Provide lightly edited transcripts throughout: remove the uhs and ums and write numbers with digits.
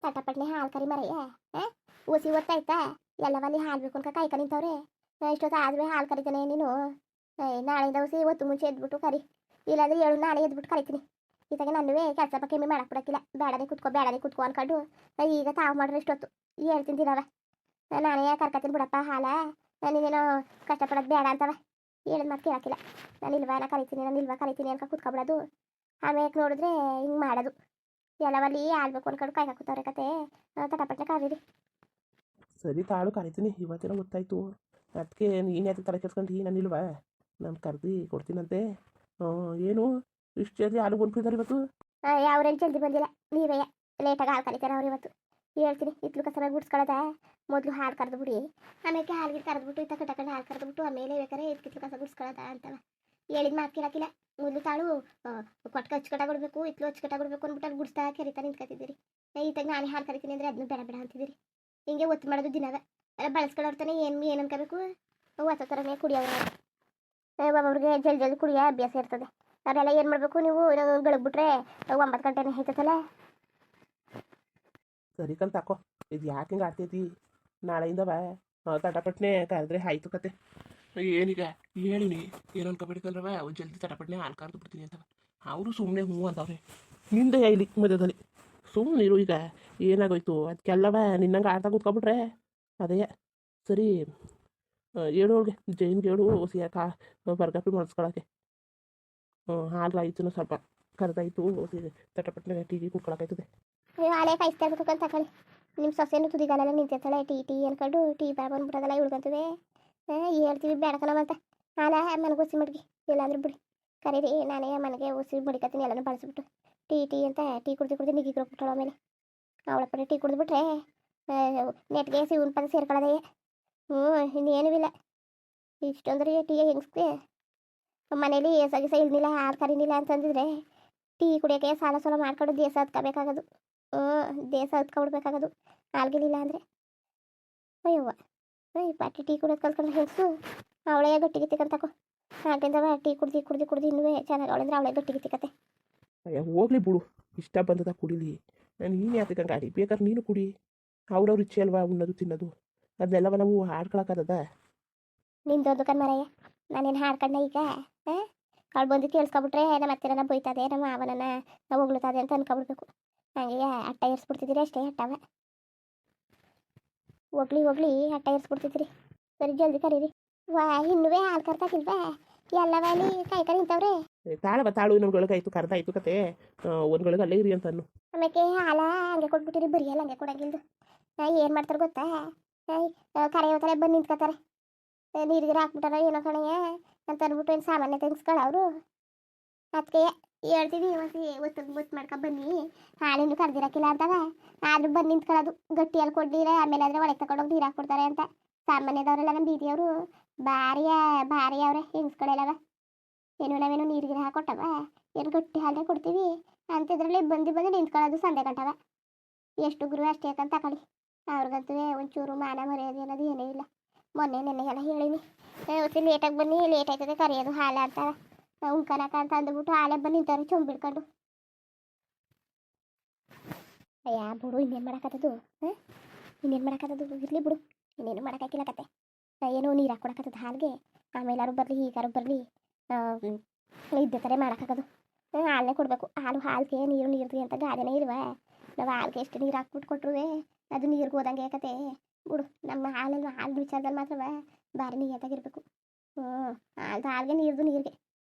ತಟಪಟ್ನೆ ಹಾಲು ಕರಿ ಮರಯ್ಯ ಓಸಿ ಓದ್ತಾಯ್ತಾ ಎಲ್ಲವಲ್ಲಿ ಹಾಲು ಬೇಕು ಅನ್ಕ ಕಾಯ್ಕ ನಿಂತವ್ರೆ ಇಷ್ಟೊತ್ತು ಆದ್ಮೇಲೆ ಹಾಲು ಕರಿತಾನೆ ನೀನು ನಾಳೆಯಿಂದ ಓಸಿ ಒತ್ತು ಮುಂಚೆ ಎದ್ಬಿಟ್ಟು ಕರಿ ಇಲ್ಲಾಂದ್ರೆ ಹೇಳು ನಾಳೆ ಎದ್ಬಿಟ್ಟು ಕರಿತೀನಿ ಈತಾಗ ನನ್ನುವೇ ಕೆಲಸ ಬಗ್ಗೆ ಕಮ್ಮಿ ಮಾಡಕ್ ಬಿಡಕ್ಕಿಲ್ಲ ಬೇಡನೆ ಕುತ್ಕೋ ಅನ್ಕೊಂಡು ಈಗ ತಾವು ಮಾಡ್ರೆ ಇಷ್ಟೊತ್ತು ಹೇಳ್ತೀನಿ ದಿನವ ನಾನೇ ಕರ್ಕತೀನಿ ಬಿಡಪ್ಪ ಹಾಲ ನೀನೇನೋ ಕಷ್ಟಪಡೋದು ಬೇಡ ಅಂತವ ಹೇಳಿದ ಮಾತು ಕೇಳಕ್ಕಿಲ್ಲ ನಾನು ಇಲ್ವಾ ಕರಿತೀನಿ ಅನ್ಕ ಕುತ್ಕೊಬಿಡೋದು ಆಮೇಲೆ ನೋಡಿದ್ರೆ ಹಿಂಗೆ ಮಾಡೋದು ಎಲ್ಲವಲ್ಲಿ ಆಳ್ಬೇಕು ಅನ್ಕೊಂಡು ಕಾಯ್ಕ ಕೂತವ್ರೆ ಕತೆ ತಟಪಟ್ನೆ ಕರೀರಿ ಸರಿ ತಾಳು ಕರಿತೀನಿ ಇವತ್ತೇನೋ ಗೊತ್ತಾಯ್ತು ಅದಕ್ಕೆ ನೀನು ಯಾಕೆ ತಲೆ ಕೆಡ್ಸ್ಕೊಂಡು ನಾನಿಲ್ವಾ ನಾನು ಕರೆದು ಕೊಡ್ತೀನಂತೆ ಏನು ಇಷ್ಟು ಜಲ್ದಿ ಹಾಲು ಬಂದ್ಬಿಟ್ಟಿದ್ದಾರೆ ಇವತ್ತು ಅವ್ರೇನು ಜಲ್ದಿ ಬಂದಿಲ್ಲ ನೀವೇ ಲೇಟಾಗಿ ಹಾಲು ಕರಿತಾರೆ ಅವ್ರು ಇವತ್ತು ಹೇಳ್ತೀನಿ ಇತ್ಲು ಕಸರ ಗುಡ್ಸ್ಕೊಳ್ಳೋದ ಮೊದಲು ಹಾಲು ಕರೆದು ಬಿಡಿ ಆಮೇಲೆ ಹಾಲಿಗೆ ಕರೆದ್ಬಿಟ್ಟು ಇತ್ತ ಕಟ್ಕೊಂಡು ಹಾಲು ಕರೆದ್ಬಿಟ್ಟು ಆಮೇಲೆ ಬೇಕಾರೆ ಇತ್ಲು ಕಸ ಗುಡ್ಸ್ಕೊಳ್ಳೋದ ಅಂತವ ಹೇಳಿದ ಮಾತು ಕೇಳಕ್ಕಿಲ್ಲ ಮೊದಲು ತಾಳು ಕೊಟ್ಕ ಹಚ್ಕಟಾಗಿಡ್ಬೇಕು ಇತ್ಲು ಹಚ್ಕಟಾಗಿಡ್ಬೇಕು ಅಂದ್ಬಿಟ್ಟು ಅಲ್ಲಿ ಗುಡ್ಸ್ತಾ ಕರಿತಾ ನಿಂತ್ಕೊತಿದ್ದೀರಿ ಈತಾಗ ನಾನೇ ಹಾಲು ಕರಿತೀನಿ ಅಂದರೆ ಅದನ್ನು ಬೇಡ ಅಂತಿದ್ದೀರಿ ಹಿಂಗೆ ಒತ್ತು ಮಾಡೋದು ದಿನವ ಎಲ್ಲ ಬಳಸ್ಕೊಳ್ಳೋರ್ತಾನೆ ಏನು ಅನ್ಕೋಬೇಕು ಹೊಸ ಥರನೇ ಕುಡಿಯೋರು ಒಬ್ಬೊಬ್ರಿಗೆ ಜಲ್ದಿ ಕುಡಿಯೋ ಅಭ್ಯಾಸ ಇರ್ತದೆ ಅವರೆಲ್ಲ ಏನು ಮಾಡಬೇಕು ನೀವು ಗಳಗ್ಬಿಟ್ರೆ 9 ಗಂಟೆನೇ ಐತಲ್ಲ ಸರಿ ಕಣ್ ತಾಕೋ ಇದು ಯಾಕೆ ಹಿಂಗೆ ಆಡ್ತೈತಿ ನಾಳೆಯಿಂದ ತಟಪಟ್ನೆ ಕರೆದ್ರೆ ಆಯ್ತು ಕತೆ ಏನೀಗ ಹೇಳಿನಿ ಏನು ಅನ್ಕೊಬೇಕಲ್ರವ ಜಲ್ದಿ ತಟಪಟ್ನೆ ಹಾಲು ಕರೆದು ಬಿಡ್ತೀನಿ ಅಂತವ ಅವರು ಸುಮ್ಮನೆ ಹ್ಞೂ ಅಂತವ್ರೆ ನಿಂದೆ ಇಲ್ಲಿ ಮಧ್ಯದಲ್ಲಿ ಸುಮ್ಮನೆ ಇರು ಈಗ ಏನಾಗೋಯ್ತು ಅದಕ್ಕೆಲ್ಲವ ನಿನ್ನಂಗೆ ಆಡ್ತಾ ಕೂತ್ಕೊಬಿಟ್ರೆ ಅದೇ ಸರಿ ಹೇಳು ಅವ್ಳಿಗೆ ಜೈನ್ಗೆ ಹೇಳು ಸಿಯಾಕ ಬರ್ಗಪ್ಪಿ ಮಾಡಿಸ್ಕೊಳಕ್ಕೆ ಹಾಲು ಆಯ್ತು ಸ್ವಲ್ಪ ಕರೆದಾಯ್ತು ತಟಪಟ್ನೆ ಟೀ ಕುಡ್ಕೊಳಕಾಯ್ತದೆ ಹಾಳೆ ಕಾಯಿಸ್ತಾ ಇರ್ಬೇಕು ಅಂತ ತಗೊಳ್ಳಿ ನಿಮ್ಮ ಸೊಸೆನೂ ತುದಿಗಾಲೆಲ್ಲ ನಿಂತಿರ್ತಾಳೆ ಟೀ ಅನ್ಕೊಂಡು ಟೀ ಬಂದ್ಬಿಟ್ಟದಲ್ಲ ಉಳ್ಕೊಂತೀವಿ ಹೇಳ್ತೀವಿ ಬೇಡಕನವಂತ ಹಾಲ ಮನೆಗೆ ಒಸಿ ಮಡ್ಗಿ ಇಲ್ಲಾಂದ್ರೆ ಬಿಡಿ ಕರೀರಿ ನಾನೇ ಮನೆಗೆ ಒಸಿ ಮಡಿಕತ್ತೀನಿ ಎಲ್ಲನೂ ಬಳಸ್ಬಿಟ್ಟು ಟೀ ಅಂತ ಟೀ ಕುಡ್ದು ನಿಗಿಗೆ ಹೋಗ್ಬಿಟ್ಟಳು ಆಮೇಲೆ ಅವಳ ಪಡೆ ಟೀ ಕುಡಿದ್ಬಿಟ್ರೆ ನೆಟ್ಗೆ ಸಿವನ್ ಪದ ಸೇರ್ಕೊಳ್ಳೋದೇ ಇನ್ನೇನೂ ಇಲ್ಲ ಇಷ್ಟೊಂದ್ರೆ ಟೀ ಹೆಂಗ್ಸ್ಗೆ ಮನೇಲಿ ಏಸಾಗಿಸ ಇಲ್ನಿಲ್ಲ ಹಾಲು ಕರೀನಿಲ್ಲ ಅಂತಂದಿದ್ರೆ ಟೀ ಕುಡಿಯೋಕ್ಕೆ ಸಾಲ ಮಾಡ್ಕೊಂಡು ದೇಶ ಹತ್ಕೋಬೇಕಾಗೋದು ದೇಶ ಹತ್ಕೊಬಿಡ್ಬೇಕಾಗೋದು ಹಾಲ್ಗಿಲಿಲ್ಲ ಅಂದರೆ ಅಯ್ಯವ್ವ ಪಾಟಿ ಟೀ ಕುಡಿಯೋದು ಕಲ್ತ್ಕೊಂಡ್ರೆ ಹೆಂಗಸು ಅವಳೇ ಗಟ್ಟಿಗಿತ್ತಿಕಂತಕೋ ಹಾಗೆಂದವ ಟೀ ಕುಡ್ದು ಇನ್ನೂ ಚೆನ್ನಾಗಿ ಅವಳಂದ್ರೆ ಅವಳೇ ಗಟ್ಟಿಗಿತ್ತಿಕತ್ತೆ ಅಯ್ಯ ಹೋಗ್ಲಿ ಬಿಡು ಇಷ್ಟ ಬಂದದ ಕುಡಿಲಿ ನಾನು ನೀನು ಯಾಕೆ ಗಾಡಿ ಬೇಕಾದ್ರೆ ನೀನು ಕುಡಿ ಅವ್ರವ್ರ ಇಚ್ಛೆ ಅಲ್ವಾ ಉಣ್ಣೋದು ತಿನ್ನೋದು ಅದನ್ನೆಲ್ಲವ ನಾವು ಹಾಡ್ಕೊಳಕ್ಕಾಗದ ನಿಂದೊಂದು ಕಣ್ಮರಯ್ಯ ನಾನೇನು ಹಾಡ್ಕೊಂಡೆ ಈಗ ಅವಳು ಬಂದು ಕೇಳಿಸ್ಕೊಬಿಟ್ರೆ ನಮ್ಮ ಹತ್ತಿರನ ಬೈತದೆ ನಮ್ಮ ಅವನನ್ನ ನಾವು ಹೊಗಳ್ತದೆ ಅಂತ ಅನ್ಕೊಬಿಡ್ಬೇಕು ಹಂಗೆ ಅಟ್ಟ ಏರ್ಸ್ಬಿಡ್ತಿದ್ದೀರಿ ಅಷ್ಟೇ ಅಟ್ಟವ ಹೋಗ್ಲಿ ಅಟ್ಟ ಏರ್ಸ್ಬಿಡ್ತಿದ್ದೀರಿ ಸರಿ ಜಲ್ದಿ ಕರೀರಿ ಇನ್ನುವೇ ಹಾಲು ಕರ್ತಾಕಿಲ್ವಾ ಎಲ್ಲವ ಅಲ್ಲಿ ಕಾಯ್ಕ ನಿಂತವ್ರೆ ತಾಳು ನಮ್ಗೊಳಗಾಯ್ತು ಕರ್ದಾಯ್ತು ಕತೆ ಒಂದ್ಗಳಿಗೆ ಅಲ್ಲೇ ಇರಿ ಅಂತ ಅನ್ನು ಆಮೇಲೆ ಹಾಲ ಹಂಗೆ ಕೊಟ್ಬಿಟ್ಟಿರಿ ಬರೀ ಅಲ್ಲ ಹಂಗೆ ಕೊಡಂಗಿಲ್ದು ಏನು ಮಾಡ್ತಾರೆ ಗೊತ್ತಾ ಕರೆಯೋತಾರೆ ಬಂದು ನಿಂತ್ಕೋತಾರೆ ನೀರಿಗೆ ಹಾಕ್ಬಿಟ್ಟಾರ ಏನೋ ಕಣಯ್ಯ ಅಂತ ಅಂದ್ಬಿಟ್ಟು ಏನು ಸಾಮಾನ್ಯ ತೆಗೆಸ್ಕೊಳ್ಳ ಅವರು ಅದಕ್ಕೆ ಹೇಳ್ತೀವಿ ಒತ್ತು ಮಾಡ್ಕೊ ಬನ್ನಿ ಹಾಲಿನ್ನು ಕರ್ದಿರಕ್ಕಿಲ್ಲ ಅಂತವ ಆದ್ರೂ ಬಂದು ನಿಂತ್ಕೊಳ್ಳೋದು ಗಟ್ಟಿಯಲ್ಲಿ ಕೊಡ್ದಿರ ಆಮೇಲೆ ಆದರೆ ಒಳಗೆ ತಗೊಂಡೋಗಿ ನೀರು ಹಾಕ್ಬಿಡ್ತಾರೆ ಅಂತ ಸಾಮಾನ್ಯದವರೆಲ್ಲ ನಮ್ಮ ಬೀದಿಯವರು ಭಾರಿ ಅವ್ರೆ ಹೆಂಗ್ಸ್ಗಳೆಲ್ಲವ ನಾವೇನು ನೀರಿಗೆ ಹಾಕೊಟ್ಟವ ಏನು ಗಟ್ಟಿ ಹಾಲೇ ಕೊಡ್ತೀವಿ ಅಂತಿದ್ರಲ್ಲಿ ಬಂದು ನಿಂತ್ಕೊಳ್ಳೋದು ಸಂಡೆ ಗಂಟವ ಎಷ್ಟು ಗುರು ಅಷ್ಟೇ ಯಾಕಂತ ತಗೊಳ್ಳಿ ಅವ್ರಿಗಂತೂ ಒಂಚೂರು ಮಾನ ಮರ್ಯಾದೆ ಅನ್ನೋದು ಏನೂ ಇಲ್ಲ ನೆನ್ನೆ ಎಲ್ಲ ಹೇಳಿನಿ ಹೊತ್ತು ಲೇಟಾಗಿ ಬನ್ನಿ ಲೇಟ್ ಆಯ್ತದೆ ಕರೆಯೋದು ಹಾಲ ಅಂತ ಉಣ್ಕನಕ ಅಂತ ಅಂದ್ಬಿಟ್ಟು ಹಾಲೆ ಬಂದು ನಿಂತವ್ರೆ ಚೊಂಬಿಡ್ಕೊಂಡು ಅಯ್ಯ ಬಿಡು ಇನ್ನೇನು ಮಾಡೋಕ್ಕತ್ತದು ಇರಲಿ ಬಿಡು ಇನ್ನೇನು ಮಾಡೋಕ್ಕಾಗಿಲ್ಲ ಕತೆ ಏನೋ ನೀರು ಹಾಕ್ಕೊಡಕತ್ತದ ಹಾಲಿಗೆ ಆಮೇಲಾರು ಬರಲಿ ಈಗಾರು ಬರಲಿ ಇದ್ದ ಥರ ಮಾಡೋಕ್ಕಾಗೋದು ಹಾಲನ್ನೇ ಕೊಡಬೇಕು ಹಾಲಿಗೆ ನೀರು ಅಂತ ಗಾದೆನೇ ಇಲ್ವಾ ನಾವು ಹಾಲಿಗೆ ಎಷ್ಟು ನೀರು ಹಾಕ್ಬಿಟ್ಟು ಕೊಟ್ಟರು ಅದು ನೀರಿಗೆ ಹೋದಂಗೆ ಕತೆ ಬಿಡು ನಮ್ಮ ಹಾಲು ವಿಚಾರದಲ್ಲಿ ಮಾತ್ರವ ಭಾರಿ ನೀಯತ್ತಾಗಿರ್ಬೇಕು ಹಾಲಿಗೆ ನೀರಿಗೆ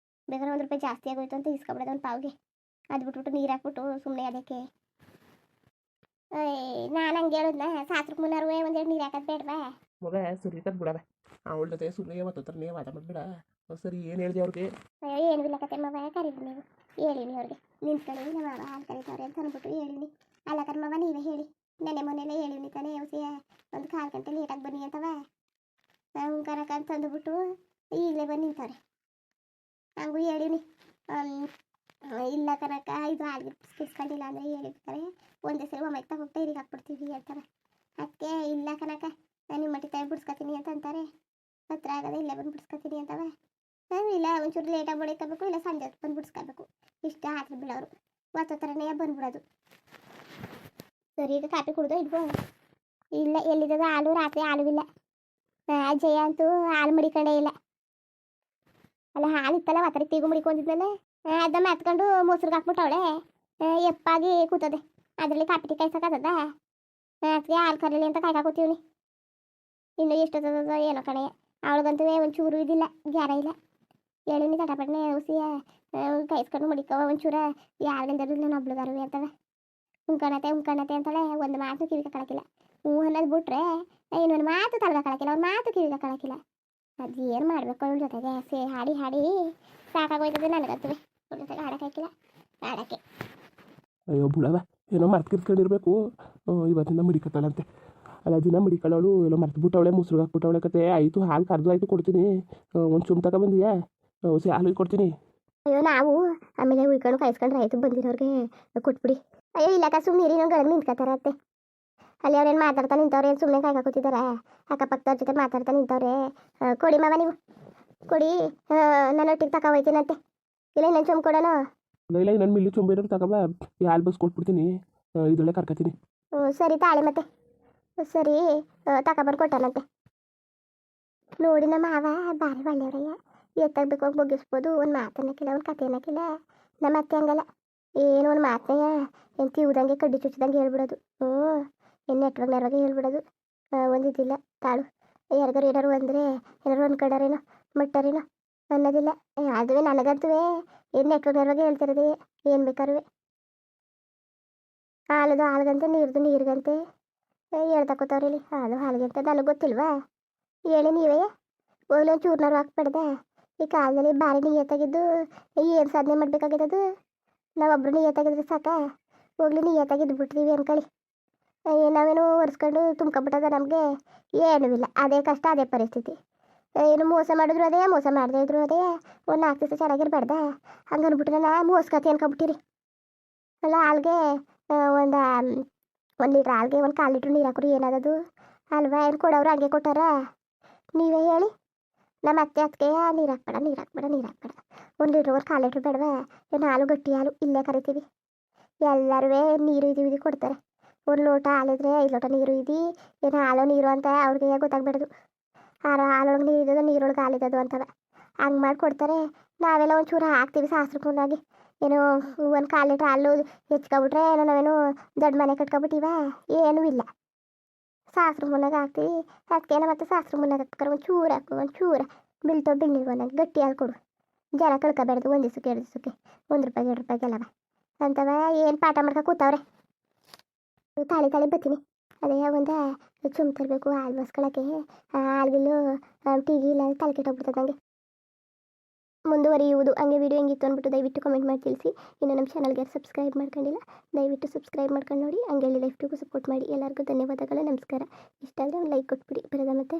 ಬೇಕಾದ್ರೆ 1 ರೂಪಾಯಿ ಜಾಸ್ತಿ ಆಗೋಯ್ತು ಅಂತ ಇಸ್ಕೊಬಿಡೋದು ಒಂದು ಪಾವ್ಗೆ ಅದು ಬಿಟ್ಬಿಟ್ಟು ನೀರು ಹಾಕ್ಬಿಟ್ಟು ಸುಮ್ಮನೆ ಅದಕ್ಕೆ ನಾನು ಹಂಗೆ ಹೇಳೋದ್ನ ಶಾಸ್ತ್ರಕ್ಕೆ ಮುನ್ನಾರು ಒಂದೆರಡು ನೀರು ಹಾಕೋದು ಬೇಡವಾ ಮಗ ಸುರಿಕತ್ ಬಿಡವೆ ಅವಳ ಜೊತೆ ಸುಮ್ಮನೆ ಮತ್ತೊತ್ತರನೇ ವಾದ ಮಾಡ್ಬಿಡ ಸರಿ ಏನು ಹೇಳಿದೆ ಅವ್ರಿಗೆ ಏನು ಇಲ್ಲ ಕತೆ ಮವ ಕರೀರಿ ನೀವು ಹೇಳಿನಿ ಅವ್ರಿಗೆ ನಿಂತ್ಕೊಳ್ಳಿ ನಮ್ಮ ಹಾಲು ಕರೀತವ್ರೆ ಅಂತ ಅಂದ್ಬಿಟ್ಟು ಹೇಳಿನಿ ಅಲ್ಲ ಕರ್ಮವ ನೀವೇ ಹೇಳಿ ಮೊನ್ನೆಲ್ಲ ಹೇಳಿನಿ ತಾನೇ ಒಂದು 1/4 ಗಂಟೆ ಲೇಟಾಗಿ ಬನ್ನಿ ಅಂತವ ನಾವು ಕರಕ ಅಂತ ಅಂದ್ಬಿಟ್ಟು ಈಗಲೇ ಬಂದು ನಿಂತವ್ರೆ ಹಂಗೂ ಹೇಳಿನಿ ಇಲ್ಲ ಕನಕ ಇದು ಹಾಗೆ ಕಿಸ್ಕೊಂಡಿಲ್ಲ ಅಂದರೆ ಹೇಳಿರ್ತಾರೆ ಒಂದೇ ಸರಿ ಒಮ್ಮೆಗೆ ತಗೋಗ್ತಾ ಇರಿಗೆ ಹಾಕ್ಬಿಡ್ತೀವಿ ಅಂತಾರೆ ಅದಕ್ಕೆ ಇಲ್ಲ ಕನಕ ನಾನು ನಿಮ್ಮ ಮಟ್ಟಿ ತಾಯಿ ಬಿಡ್ಸ್ಕೊತೀನಿ ಅಂತ ಅಂತಾರೆ ಹತ್ರ ಆಗದೆ ಇಲ್ಲೇ ಬಂದು ಬಿಡ್ಸ್ಕೊತೀನಿ ಅಂತವ ಇಲ್ಲ ಒಂಚೂರು ಲೇಟಾಗಿ ಬಡಿಕೋಬೇಕು ಇಲ್ಲ ಸಂಜೆ ಬಂದು ಬಿಡ್ಸ್ಕೋಬೇಕು ಇಷ್ಟ ಹಾಕಿ ಬಿಡೋರು ಒತ್ತ ಥರನೇ ಬಂದ್ಬಿಡೋದು ಸರಿ ಈಗ ಕಾಪಿ ಕುಡ್ದು ಇದ್ಕೋ. ಇಲ್ಲ ಎಲ್ಲಿದ್ದದ ಹಾಲು, ರಾತ್ರಿ ಹಾಲು ಇಲ್ಲ. ಜಯ ಅಂತೂ ಹಾಲು ಮಡಿಕೊಂಡೇ ಇಲ್ಲ. ಅಲ್ಲ ಹಾಲು ಇತ್ತಲ್ಲ ಒತ್ತರಿ ತೀಗು ಮಡಿಕೊಂಡಿದ್ಮೇಲೆ ಅದನ್ನ ಮೆತ್ಕೊಂಡು ಮೊಸರಿಗೆ ಹಾಕ್ಬಿಟ್ಟವಳೆ. ಎಪ್ಪಾಗಿ ಕೂತದೆ. ಅದರಲ್ಲಿ ಕಾಪಿ ಟೀ ಕಾಯ್ಸಕ್ಕದ ಅದಕ್ಕೆ ಹಾಲು ಕರೀಲಿ ಅಂತ ಕಾಯ್ಕಾಕೋತೀವಿ. ಇನ್ನು ಎಷ್ಟೊತ್ತದ ಏನೋ ಕಣೆ. ಅವಳಿಗಂತೂ ಒಂಚೂರು ಇದಿಲ್ಲ, ಗ್ಯಾರ ಇಲ್ಲ. ಹೇಳಿನಿ ತಟಪಟ್ನೆ ಔಸಿಯ ಕಾಯಿಸ್ಕೊಂಡು ಮಡಿಕವ ಒಂಚೂರ ಯಾರಿಗಿಂದ ನಾನು ಒಬ್ಳುಗಾರು ಅಂತವೆ. ಉಂಕಣತೆ ಅಂತಾಳೆ. ಒಂದು ಮಾತು ಕಿವಿಗೆ ಕಳಕಿಲ್ಲ. ಹ್ಞೂ ಅನ್ನೋದು ಬಿಟ್ರೆ ಇನ್ನೊಂದು ಮಾತು ತಲೆಗೆ ಕಳಕಿಲ್ಲ, ಅವ್ರ ಮಾತು ಕಿವಿಗೆ ಕಳಕಿಲ್ಲ. ಅದು ಏನು ಮಾಡಬೇಕು ಅವ್ಳ ಜೊತೆಗೆ ಹಾಡಿ ಹಾಡಿ ಸಾಕಾಗೋಯ್ತದೆ ನನಗಂತವೆ. ಅವ್ಳ ಜೊತೆಗೆ ಆಡೋಕ್ಕಾಗಿಲ್ಲ ಆಡೋಕ್ಕೆ. ಅಯ್ಯೋ ಬುಡವ, ಏನೋ ಮರ್ತು ಕಿರ್ಸ್ಕೊಂಡಿರ್ಬೇಕು. ಇವತ್ತಿಂದ ಮಡಿಕತ್ತಾಳಂತೆ. ಅಲ್ಲ ದಿನ ಮಡಿಕೊಳ್ಳೋಳು ಏನೋ ಮರ್ತು ಬಿಟ್ಟವಳೆ, ಮೊಸರು ಹಾಕ್ಬಿಟ್ಟವಳೆ ಕತೆ. ಆಯಿತು ಹಾಲು ಕರೆದು ಆಯಿತು ಕೊಡ್ತೀನಿ. ಒಂದು ಚುಮ್ ತಗೊಬಂದಿಯಾ? ಹಾಲು ಕೊಡ್ತೀನಿ. ಅಯ್ಯೋ ನಾವು ಆಮೇಲೆ ಉಯ್ಕೊಂಡು ಕಾಯಿಸ್ಕೊಂಡ್ರೆ ಆಯಿತು, ಬಂದಿರೋರಿಗೆ ಕೊಟ್ಬಿಡಿ. ಅಯ್ಯೋ ಇಲ್ಲ ಸುಮ್ಮನೆ ಇರಿ, ನಾವು ಗಳಿಗೆ ನಿಂತ್ಕೊತಾರೆ ಅತ್ತೆ. ಅಲ್ಲಿ ಅವ್ರೇನು ಮಾತಾಡ್ತಾ ನಿಂತವ್ರೆ, ಸುಮ್ಮನೆ ಕಾಯ್ಕಾಕೋತಿದ್ದಾರೆ. ಅಕ್ಕಪಕ್ಕದವ್ರ ಜೊತೆ ಮಾತಾಡ್ತಾ ನಿಂತವ್ರೆ. ಕೊಡಿ ಮಾವ ನೀವು ಕೊಡಿ, ನಾನು ಒಟ್ಟಿಗೆ ತಗೋ ಹೋಯ್ತೀನಂತೆ. ಇಲ್ಲ ಇನ್ನೊಂದು ಚುಮ್ ಕೊಡೋಣ. ಇಲ್ಲ ಇನ್ನೊಂದು ಮಿಲ್ಲಿ ಚುಂಬೇರೋರು ತಗೊಬ, ಹಾಲು ಬಸ್ ಕೊಟ್ಬಿಡ್ತೀನಿ. ಇದೊಳ್ಳೆ ಕರ್ಕೊತೀನಿ. ಸರಿ ತಾಳೆ ಮತ್ತೆ. ಸರಿ ತಗೊಬರ್ ಕೊಟ್ಟಾನಂತೆ. ನೋಡಿ ನಮ್ಮ ಮಾವ ಭಾರಿ ಒಳ್ಳೆಯವ್ರಯ್ಯ. ಎತ್ತಾಗಬೇಕು ಹೋಗಿ ಮುಗಿಸ್ಬೋದು. ಒಂದು ಮಾತನ್ನಕ್ಕಿಲ್ಲ, ಒಂದು ಕತೆ ಅನ್ನಕ್ಕಿಲ್ಲ. ನಮ್ಮ ಅತ್ತೆ ಹಂಗಲ್ಲ, ಏನೋ ಒಂದು ಮಾತನೆಯ ಏನು ತೀವ್ದಂಗೆ ಕಡ್ಡಿ ಚುಚ್ಚಿದಂಗೆ ಹೇಳ್ಬಿಡೋದು. ಏನು ನೆಟ್ವಾಗೆ ಹೇಳ್ಬಿಡೋದು. ಒಂದಿದ್ದಿಲ್ಲ ತಾಳು. ಯಾರಿಗಾರು ಏನಾರು ಅಂದರೆ ಏನಾರು ಅನ್ಕೊಂಡಾರೇನೋ ಮಟ್ಟಾರೇನೋ ಅನ್ನೋದಿಲ್ಲ. ಅದುವೇ ನನಗಂತೂ ಏನು ನೆಟ್ವಾಗೆ ಹೇಳ್ತಿರೋದೇ ಏನು ಬೇಕಾರು. ಹಾಲದು ಹಾಲ್ಗಂತೆ, ನೀರ್ದು ನೀರಿಗಂತೆ ಹೇಳ್ತಕೋತವ್ರಿ ಇಲ್ಲಿ. ಹಾಲಿಗೆ ಅಂತ ನನಗೆ ಗೊತ್ತಿಲ್ವಾ? ಹೇಳಿ ನೀವೇ ಹೋಗ್ಲಿ ಒಂದು ಚೂರ್ನಾರು ಹಾಕ್ಬಿಡ್ದೆ. ಈ ಕಾಲದಲ್ಲಿ ಭಾರಿ ನಿಯತ್ತಾಗಿದ್ದು ಏನು ಸಾಧನೆ ಮಾಡಬೇಕಾಗಿದ್ದು. ನಾವೊಬ್ರು ನಿಯತ್ತಾಗಿದ್ರೆ ಸಾಕ, ಹೋಗ್ಲಿ ನಿಯತ್ತಾಗಿದ್ದು ಬಿಡ್ತೀವಿ ಅನ್ಕೊಳ್ಳಿ. ನಾವೇನು ಒರೆಸ್ಕೊಂಡು ತುಂಬ್ಕೊಬಿಟ್ಟದ ನಮಗೆ ಏನೂ ಇಲ್ಲ. ಅದೇ ಕಷ್ಟ, ಅದೇ ಪರಿಸ್ಥಿತಿ. ಏನು ಮೋಸ ಮಾಡಿದ್ರು ಅದೇ, ಮೋಸ ಮಾಡದೇ ಇದ್ರು ಅದೇ. ಒಂದು 4 ದಿವಸ ಚೆನ್ನಾಗಿರ್ಬಾರ್ದ ಹಂಗನ್ಬಿಟ್ರೆ ಮೋಸ್ಕತಿ ಅನ್ಕೊಬಿಟ್ಟಿರಿ. ಅಲ್ಲ ಹಾಲ್ಗೆ ಒಂದು 1 ಲೀಟ್ರ್ ಹಾಲ್ಗೆ 1/4 ಲೀಟ್ರ್ ನೀರು ಹಾಕ್ರಿ ಏನಾದದು ಅಲ್ವಾ? ಏನು ಕೊಡೋರು ಹಂಗೆ ಕೊಟ್ಟಾರ? ನೀವೇ ಹೇಳಿ. ನಮ್ಮ ಅತ್ತೆ ನೀರು ಹಾಕ್ಬೇಡ 1 ಲೀಟ್ರ್ 1/4 ಲೀಟ್ರ್ ಬೇಡವಾ? ಏನು ಹಾಲು ಗಟ್ಟಿ ಹಾಲು ಇಲ್ಲೇ ಕರಿತೀವಿ. ಎಲ್ಲರೂ ನೀರು ಇದು ಕೊಡ್ತಾರೆ. 1 ಲೋಟ ಹಾಲಿದ್ರೆ 5 ಲೋಟ ನೀರು ಇದು. ಏನು ಹಾಲು ನೀರು ಅಂತ ಅವ್ರಿಗೆ ಗೊತ್ತಾಗ್ಬಿಡೋದು. ಹಾಲೊಳಗೆ ನೀರು ಇದ್ದದು, ನೀರೊಳಗೆ ಹಾಲಿದ್ದದು ಅಂತವೆ. ಹಂಗೆ ಮಾಡಿ ಕೊಡ್ತಾರೆ. ನಾವೆಲ್ಲ ಒಂಚೂರು ಹಾಕ್ತೀವಿ ಶಾಸ್ತ್ರಕ್ಕೂನಾಗಿ. ಏನು 1/4 ಲೀಟ್ರ್ ಹಾಲು ಹೆಚ್ಕೊಬಿಟ್ರೆ ಏನೋ ನಾವೇನು ದೊಡ್ಡ ಮನೆ ಕಟ್ಕೊಬಿಟ್ಟಿವ? ಏನೂ ಇಲ್ಲ. ಶಾಸ್ತ್ರ ಮುನ್ನಾಗ ಹಾಕ್ತೀವಿ. ಅದಕ್ಕೇನೋ ಮತ್ತೆ ಶಾಸ್ತ್ರ ಮುನ್ನಾಗ ಹಾಕ್ತಾರೆ. ಒಂಚೂರು ಹಾಕು, ಒಂಚೂರು ಬೀಳ್ತೋ ಬಿಣ್ಣಿಗೆ ಒಂದಂಗೆ ಗಟ್ಟಿ ಹಾಲು ಕೊಡು. ಜನ ಕಳ್ಕೊಬಾರ್ದು. 1 ದಿವಸಕ್ಕೆ 2 ದಿವಸಕ್ಕೆ 1 ರೂಪಾಯಿ 2 ರೂಪಾಯಿಗೆಲ್ಲವ ಅಂತವ. ಏನು ಪಾಠ ಮಾಡ್ಕೊ ಕೂತವ್ರೆ. ತಾಳಿ ಬರ್ತೀನಿ. ಅದೇ ಒಂದು ಚುಮ್ ತರಬೇಕು ಹಾಲು ಬಸ್ಕೊಳಕ್ಕೆ. ಹಾಲ್ಗಿಲ್ಲು ಟೀಗಿ ಇಲ್ಲ ತಲೆ ಕೆಟ್ಟೋಗ್ಬಿಡ್ತದೆ ನನಗೆ. ಮುಂದುವರಿಯುವುದು. ಹಂಗೆ ವಿಡಿಯೋ ಹೆಂಗಿತ್ತು ಅಂದ್ಬಿಟ್ಟು ದಯವಿಟ್ಟು ಕಮೆಂಟ್ ಮಾಡಿ ತಿಳಿಸಿ. ಇನ್ನು ನಮ್ಮ ಚಾನಲ್ಗೆ ಸಬ್ಸ್ಕ್ರೈಬ್ ಮಾಡ್ಕೊಂಡಿಲ್ಲ, ದಯವಿಟ್ಟು ಸಬ್ಸ್ಕ್ರೈಬ್ ಮಾಡ್ಕೊಂಡು ನೋಡಿ. ಹಂಗೆ ಲೈಫ್ಟಿಗೂ ಸಪೋರ್ಟ್ ಮಾಡಿ. ಎಲ್ಲರಿಗೂ ಧನ್ಯವಾದಗಳು, ನಮಸ್ಕಾರ. ಇಷ್ಟ ಆದರೆ ಒಂದು ಲೈಕ್ ಕೊಟ್ಬಿಡಿ. ಬರೋದ ಮತ್ತೆ.